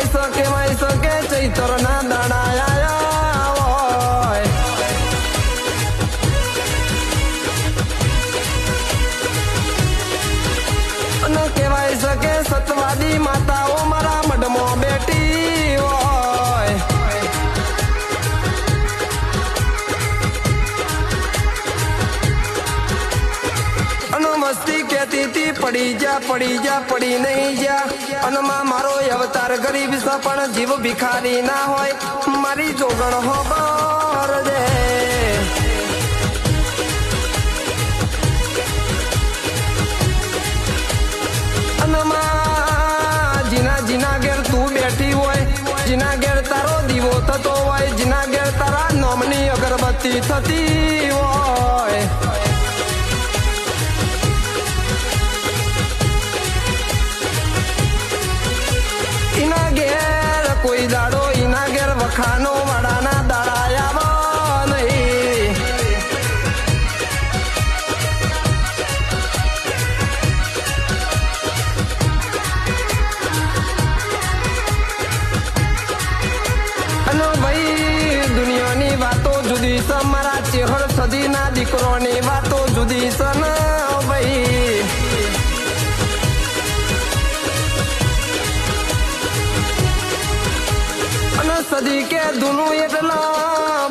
કહેવાય શકે ચૈતર ના દાડા હોય અને કહેવાય શકે સતવાદી માતાઓ મારા મઢમાં બેઠી હોય અને મસ્તી કહેતી હતી પડી જા પડી નહીં જા અને મારો અવતાર ગરીબ છે પણ જીવ ભિખારી ના હોય મારી જોગણ હોબર દે અને જીના ઘેર તું બેઠી હોય જીના ઘેર તારો દીવો થતો હોય જીના ઘેર તારા નોમની અગરબત્તી થતી હોય ઇના ઘેર કોઈ દાડો ઇના ઘેર વખાનો વાડાના દાડા આવ નહીં અને ભાઈ દુનિયાની વાતો જુદી છે મારા ચેહર સદીના દીકરોની વાતો જુદી છે ને ભાઈ સદી કે ધૂનું એટલે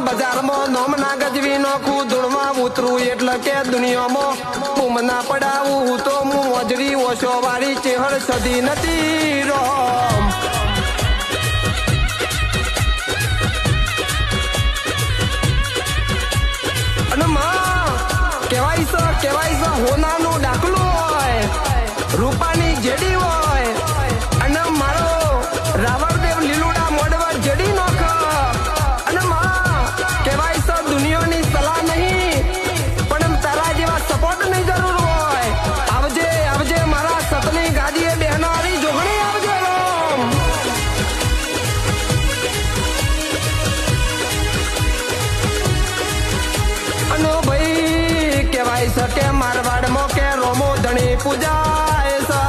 બજારમાં નોમ ના ગજવી નોખું ધૂળમાં ઉતરું એટલે કે દુનિયામાં બૂમ ના પડાવું તો હું મોજરી ઓછો વાળી ચેહર સદી નથી રોમ અને કહેવાય છે હોનાનું ડાકલું હોય રૂપાની જેડી હોય અને મારો રાવણદેવ લીલુડા મોડવા જડી નાખ અને કહેવાય છે દુનિયાની સલાહ નહીં પણ તારા જેવા સપોર્ટ ની જરૂર હોય આવજે મારા સતની ગાદીએ બેહનારી જોગણી આવજે રોમ અને ભાઈ કહેવાય છે કે મારવાડમાં કે રોમો ધણી પૂજાય છે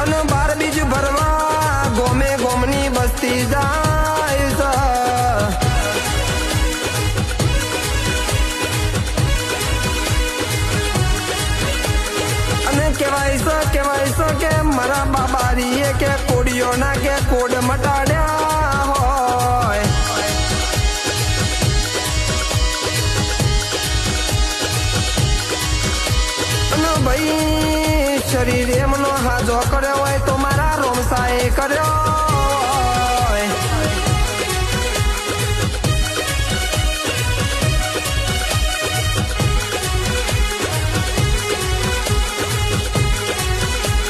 અને બાર બીજ ભરવા ગોમે ગોમની બસ્તી જાય છે અને કહેવાય છે કે મારા બાબારીએ કે કોડીઓના કે કોડ મટાડ્યા હોય અને ભાઈ શરીર એમનો હાજો કર્યો હોય તો મારા રોમસાએ કર્યો હોય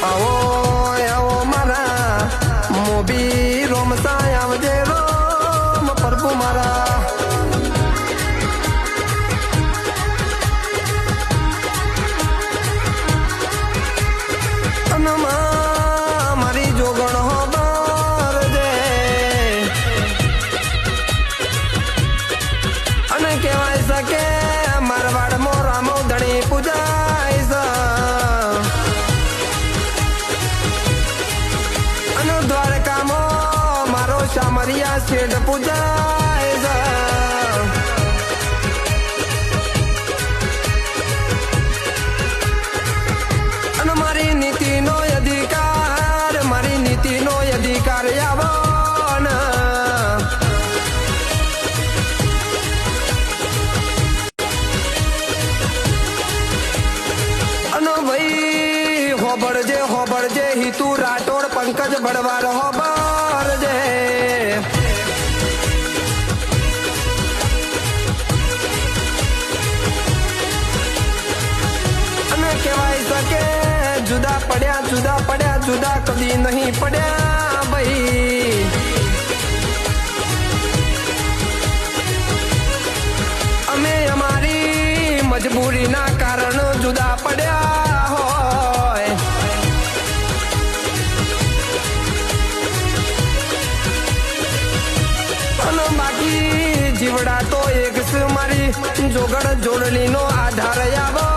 આવો મારા મોબી રોમસા આવજે રોમ પ્રભુ મારા મારી જોગણ હોબર દે અને કહેવાય છે કે મારવાડમાં રામો ધણી પૂજાય છે અને દ્વારકામાં મારો શામરિયા શેઠ પૂજાય છે અને મારી નીતિનો અધિકાર આવો અને ભાઈ હોબળજે હિતુ રાઠોડ પંકજ ભડવાર હોબળજે અને કહેવાય છે કે જુદા પડ્યા કદી નહીં પડ્યા ભાઈ અમે અમારી મજબૂરીના કારણે જુદા પડ્યા હોય અને બાકી જીવડા તો એક મારી જોગડ જોડણીનો આધાર આવો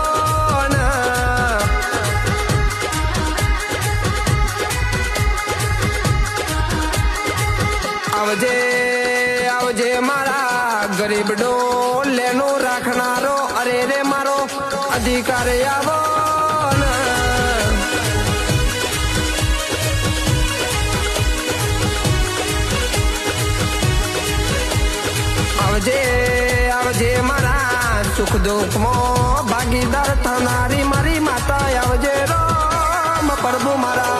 આવજે આવજે મારા ગરીબ ડોલેનું રાખનારો અરે રે મારો અધિકાર આવો ને. આવજે આવજે મારા સુખ દુઃખમાં ભાગીદાર થનારી મારી માતા આવજે રામ પ્રભુ મારા